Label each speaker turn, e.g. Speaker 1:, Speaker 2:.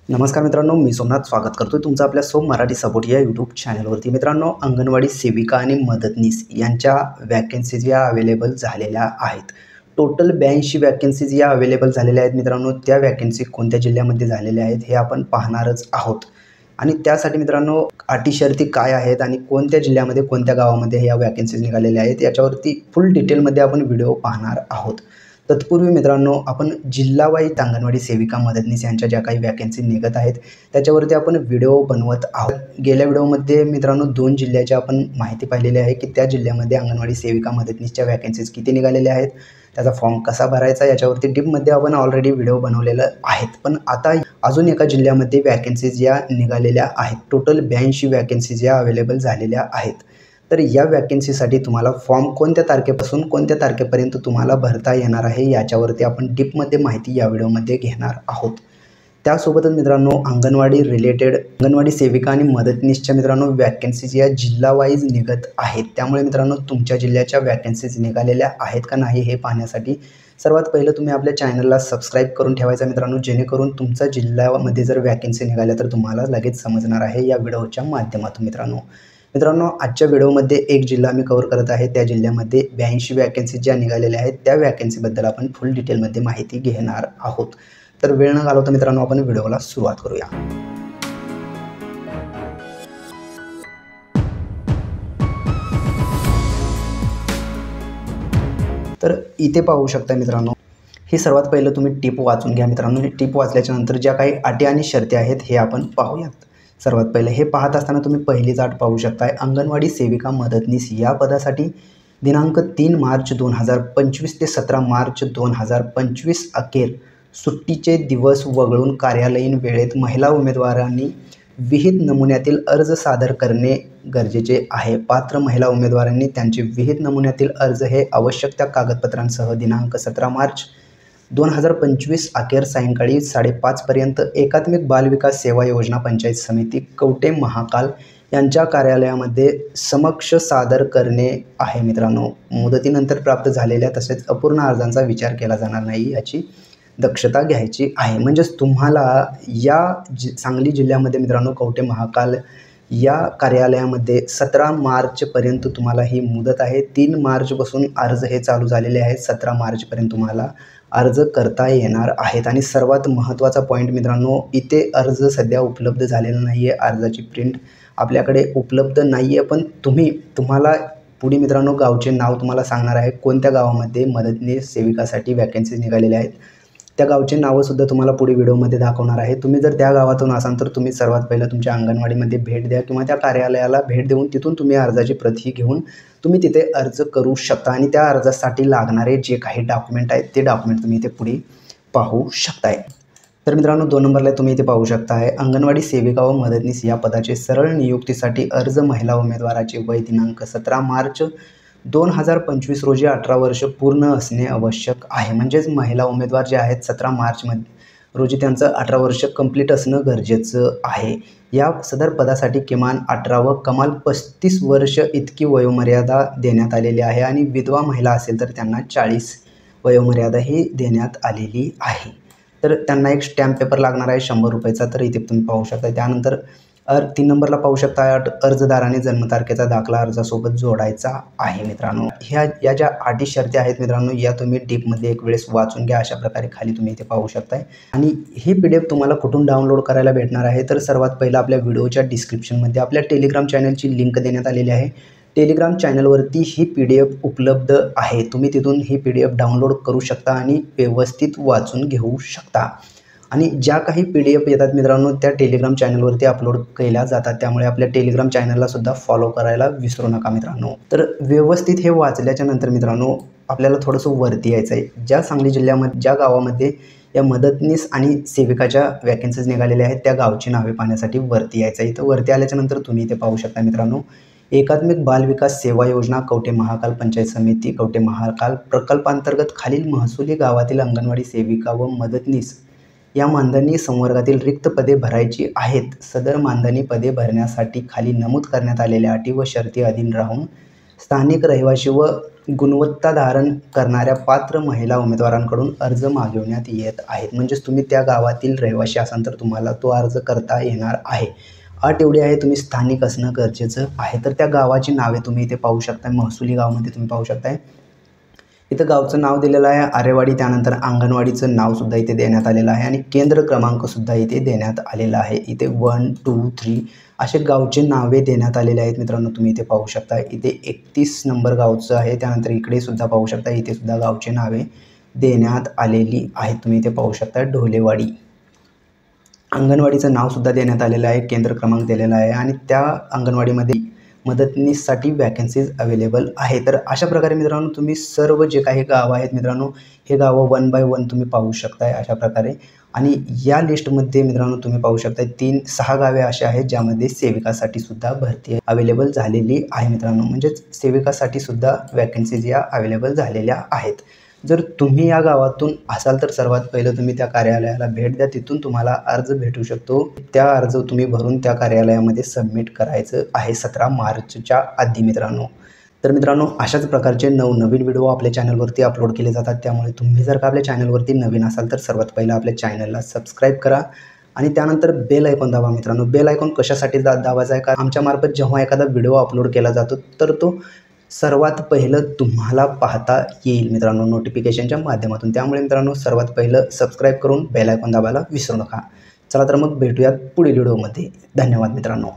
Speaker 1: नमस्कार मित्रांनो, मी सोमनाथ स्वागत करतोय तुमचं आपल्या सोम मराठी सपोर्ट या यूट्यूब चॅनलवरती। मित्रांनो, अंगणवाडी सेविका आणि मदतनीस यांच्या वॅकन्सीज या अवेलेबल झालेल्या आहेत। टोटल 82 वॅकन्सीज या अवेलेबल झालेल्या आहेत। मित्रांनो, त्या वॅकन्सी कोणत्या जिल्ह्यामध्ये झालेल्या आहेत हे आपण पाहणारच आहोत आणि त्यासाठी मित्रांनो अटी शर्ती काय आहेत आणि कोणत्या जिल्ह्यामध्ये कोणत्या गावामध्ये या वॅकन्सीज निघालेल्या आहेत याच्यावरती फुल डिटेलमध्ये आपण व्हिडिओ पाहणार आहोत। तत्पूर्वी मित्रांनो, आपण जिल्हावाईज अंगणवाडी सेविका मदतनीस यांच्या ज्या काही वॅकन्सी निघत आहेत त्याच्यावरती आपण व्हिडिओ बनवत आहोत। गेल्या व्हिडिओमध्ये मित्रांनो 2 जिल्ह्याची आपण माहिती पाहिलेली आहे की त्या जिल्ह्यामध्ये अंगणवाडी सेविका मदतनीसच्या वॅकन्सीज किती निघालेल्या आहेत, त्याचा फॉर्म कसा भरायचा याच्यावरती डीपमध्ये आपण ऑलरेडी व्हिडिओ बनवलेला आहेत। पण आता अजून एका जिल्ह्यामध्ये वॅकन्सीज या निघालेल्या आहेत। टोटल 82 वॅकन्सीज या अवेलेबल झालेल्या आहेत। तर या वॅकन्सीसाठी तुम्हाला फॉर्म कोणत्या तारखेपासून कोणत्या तारखेपर्यंत तुम्हाला भरता येणार आहे याच्यावरती आपण डीपमध्ये माहिती या व्हिडिओमध्ये घेणार आहोत। त्यासोबतच मित्रांनो, अंगणवाडी सेविका आणि मदतनीसच्या मित्रांनो वॅकन्सीज या जिल्हावाईज निघत आहेत। त्यामुळे मित्रांनो, तुमच्या जिल्ह्याच्या वॅकन्सीज निघालेल्या आहेत का नाही हे पाहण्यासाठी सर्वात पहिलं तुम्ही आपल्या चॅनलला सबस्क्राईब करून ठेवायचं मित्रांनो, जेणेकरून तुमच्या जिल्ह्यामध्ये जर वॅकन्सी निघाल्या तर तुम्हाला लगेच समजणार आहे या व्हिडिओच्या माध्यमातून। मित्रांनो, आजच्या व्हिडिओमध्ये एक जिल्हा मी कव्हर करत आहे। त्या जिल्ह्यामध्ये 82 वॅकन्सी ज्या निघालेल्या आहेत त्या वॅकन्सीबद्दल आपण फुल डिटेलमध्ये माहिती घेणार आहोत। तर वेळ न घालवता मित्रांनो आपण व्हिडिओला सुरुवात करूया। तर इथे पाहू शकता मित्रांनो, ही सर्वात पहिलं तुम्ही टिप वाचून घ्या मित्रांनो। ही टिप वाचल्याच्या नंतर ज्या काही अटी आणि शर्ती आहेत हे आपण पाहूयात। सर्वात पहिले हे पाहत असताना तुम्ही पहिलीच अट पाहू शकताय, अंगणवाडी सेविका मदतनीस या पदासाठी दिनांक 3 मार्च 2025 ते 17 मार्च 2025 अखेर सुट्टीचे दिवस वगळून कार्यालयीन वेळेत महिला उमेदवारांनी विहित नमुन्यातील अर्ज सादर करणे गरजेचे आहे। पात्र महिला उमेदवारांनी त्यांचे विहित नमुन्यातील अर्ज हे आवश्यक त्या कागदपत्रांसह दिनांक 17 मार्च 2025 अखेर सायंकाळी 5:30 पर्यंत एकात्मिक बाल विकास सेवा योजना पंचायत समिती कवठे महाकाल यांच्या कार्यालयामध्ये समक्ष सादर करणे आहे। मित्रांनो, मुदतीनंतर प्राप्त झालेल्या तसेच अपूर्ण अर्जांचा विचार केला जाणार नाही याची दक्षता घ्यायची आहे। म्हणजेच तुम्हाला या सांगली जिल्ह्यामध्ये मित्रांनो कवठे महाकाल या कार्यालयामध्ये 17 मार्चपर्यंत तुम्हाला ही मुदत आहे। 3 मार्चपासून अर्ज हे चालू झालेले आहेत। 17 मार्चपर्यंत तुम्हाला अर्ज करता येणार आहेत। आणि सर्वात महत्त्वाचा पॉईंट मित्रांनो, इथे अर्ज सध्या उपलब्ध झालेला नाही आहे, अर्जाची प्रिंट आपल्याकडे उपलब्ध नाही आहे। पण तुम्हाला पुढे मित्रांनो गावचे नाव तुम्हाला सांगणार आहे, कोणत्या गावामध्ये मदतनीस सेविकासाठी वॅकन्सीज निघालेल्या आहेत त्या गावचे नावंसुद्धा तुम्हाला पुढे व्हिडिओमध्ये दाखवणार आहे। तुम्ही जर त्या गावातून असाल तर तुम्ही सर्वात पहिलं तुमच्या अंगणवाडीमध्ये भेट द्या किंवा त्या कार्यालयाला भेट देऊन तिथून तुम्ही अर्जाची प्रत घेऊन तुम्ही तिथे अर्ज करू शकता आणि त्या अर्जासाठी लागणारे जे काही डॉक्युमेंट आहेत ते डॉक्युमेंट तुम्ही इथे पुढे पाहू शकताय। तर मित्रांनो 2 नंबरला तुम्ही इथे पाहू शकताय, अंगणवाडी सेविका व मदतनीस या पदाचे सरळ नियुक्तीसाठी अर्ज महिला उमेदवाराचे वय दिनांक 17 मार्च 2025 रोजी 18 वर्ष पूर्ण असणे आवश्यक आहे। म्हणजेच महिला उमेदवार जे आहेत 17 मार्च रोजी त्यांचं 18 वर्ष कंप्लीट असणं गरजेचं आहे। या सदर पदासाठी किमान 18 व कमाल 35 वर्ष इतकी वयोमर्यादा देण्यात आलेली आहे आणि विधवा महिला असेल तर त्यांना 40 वयोमर्यादा ही देण्यात आलेली आहे। तर त्यांना एक स्टॅम्प पेपर लागणार आहे 100 रुपयाचा, तर इथे तुम्ही पाहू शकता। त्यानंतर 3 नंबरला पाहू शकता, अर्जदाराने जन्मतारखेचा दाखला अर्जासोबत जोडायचा आहे। मित्रांनो, या ज्या अटी शर्ती आहेत मित्रांनो या तुम्ही डीपमध्ये एक वेळेस वाचून घ्या। अशा प्रकारे खाली तुम्ही इथे पाहू शकताय। आणि ही PDF तुम्हाला कुठून डाउनलोड करायला भेटणार आहे तर सर्वात पहिलं आपल्या व्हिडिओच्या डिस्क्रिप्शनमध्ये आपल्या टेलिग्राम चॅनलची लिंक देण्यात आलेली आहे। टेलिग्राम चॅनलवरती ही PDF उपलब्ध आहे, तुम्ही तिथून ही PDF डाउनलोड करू शकता आणि व्यवस्थित वाचून घेऊ शकता। आणि ज्या काही PDF येतात मित्रांनो त्या टेलिग्राम चॅनलवरती अपलोड केल्या जातात, त्यामुळे आपल्या टेलिग्राम चॅनलला सुद्धा फॉलो करायला विसरू नका मित्रांनो। तर व्यवस्थित हे वाचल्याच्या नंतर मित्रांनो आपल्याला थोडंसं वरती यायचं आहे। ज्या सांगली जिल्ह्यामध्ये ज्या गावामध्ये या मदतनीस आणि सेविकाच्या वॅकन्सीज निघालेल्या आहेत त्या गावची नावे पाहण्यासाठी वरती यायचं आहे। इथं वरती आल्याच्या नंतर तुम्ही इथे पाहू शकता मित्रांनो, एकात्मिक बाल विकास सेवा योजना कवठे महाकाल पंचायत समिती कवठे महाकाल प्रकल्पांतर्गत खालील महसुली गावातील अंगणवाडी सेविका व मदतनीस या मानधनी संवर्गातील रिक्त पदे भरायची आहेत। सदर मानधनी पदे भरण्यासाठी खाली नमूद करण्यात आलेल्या अटी व शर्ती अधीन राहून स्थानिक रहिवासी व गुणवत्ता धारण करणाऱ्या पात्र महिला उमेदवारांकडून अर्ज मागविण्यात येत आहेत. म्हणजेच तुम्ही त्या गावातील रहिवासी असाल तर तुम्हाला तो अर्ज करता येणार आहे. अट एवढी आहे, तुम्ही स्थानिक असणं गरजेचं आहे. तर त्या गावाची नावे तुम्ही इथे पाहू शकता. महसुली गावामध्ये तुम्ही पाहू शकताय. इथं गावचं नाव दिलेलं आहे आरेवाडी. त्यानंतर अंगणवाडीचं नावसुद्धा इथे देण्यात आलेलं आहे आणि केंद्र क्रमांकसुद्धा इथे देण्यात आलेला आहे. इथे 1, 2, 3 असे गावचे नावे देण्यात आलेले आहेत मित्रांनो. तुम्ही इथे पाहू शकता. इथे 31 नंबर गावचं आहे. त्यानंतर इकडे सुद्धा पाहू शकता. इथे सुद्धा गावचे नावे देण्यात आलेली आहेत. तुम्ही इथे पाहू शकता ढोलेवाडी. अंगणवाडीचं नावसुद्धा देण्यात आलेलं आहे. केंद्र क्रमांक दिलेला आहे आणि त्या अंगणवाडीमध्ये मदतनीससाठी वॅकन्सीज अवेलेबल आहे. तर अशा प्रकारे मित्रांनो तुम्ही सर्व जे काही गावं आहेत मित्रांनो, हे गावं 1 बाय 1 तुम्ही पाहू शकताय अशा प्रकारे. आणि या लिस्टमध्ये मित्रांनो तुम्ही पाहू शकता 6 गावे असे आहेत ज्यामध्ये सेविकासाठी सुद्धा भरती अवेलेबल झालेली आहे मित्रांनो. म्हणजेच सेविकासाठी सुद्धा वॅकन्सीज या अवेलेबल झालेल्या आहेत. जर तुम्ही या गावातून असाल तर सर्वात पहिलं तुम्ही त्या कार्यालयाला भेट द्या. तिथून तुम्हाला अर्ज भेटू शकतो. त्या अर्ज तुम्ही भरून त्या कार्यालयामध्ये सबमिट करायचं आहे 17 मार्चच्या आधी मित्रांनो. तर मित्रांनो अशाच प्रकारचे नवनवीन व्हिडिओ आपल्या चॅनलवरती अपलोड केले जातात. त्यामुळे तुम्ही जर का आपल्या चॅनलवरती नवीन असाल तर सर्वात पहिलं आपल्या चॅनलला सबस्क्राईब करा आणि त्यानंतर बेल आयकॉन दाबा मित्रांनो. बेल आयकॉन कशासाठी दाबायचा आहे? कारण आमच्यामार्फत जेव्हा एखादा व्हिडिओ अपलोड केला जातो तर तो सर्वात पहिलं तुम्हाला पाहता येईल मित्रांनो नोटिफिकेशनच्या माध्यमातून. त्यामुळे मित्रांनो सर्वात पहिलं सबस्क्राईब करून बेल आयकॉन दाबायला विसरू नका. चला तर मग भेटूयात पुढील व्हिडिओमध्ये. धन्यवाद मित्रांनो.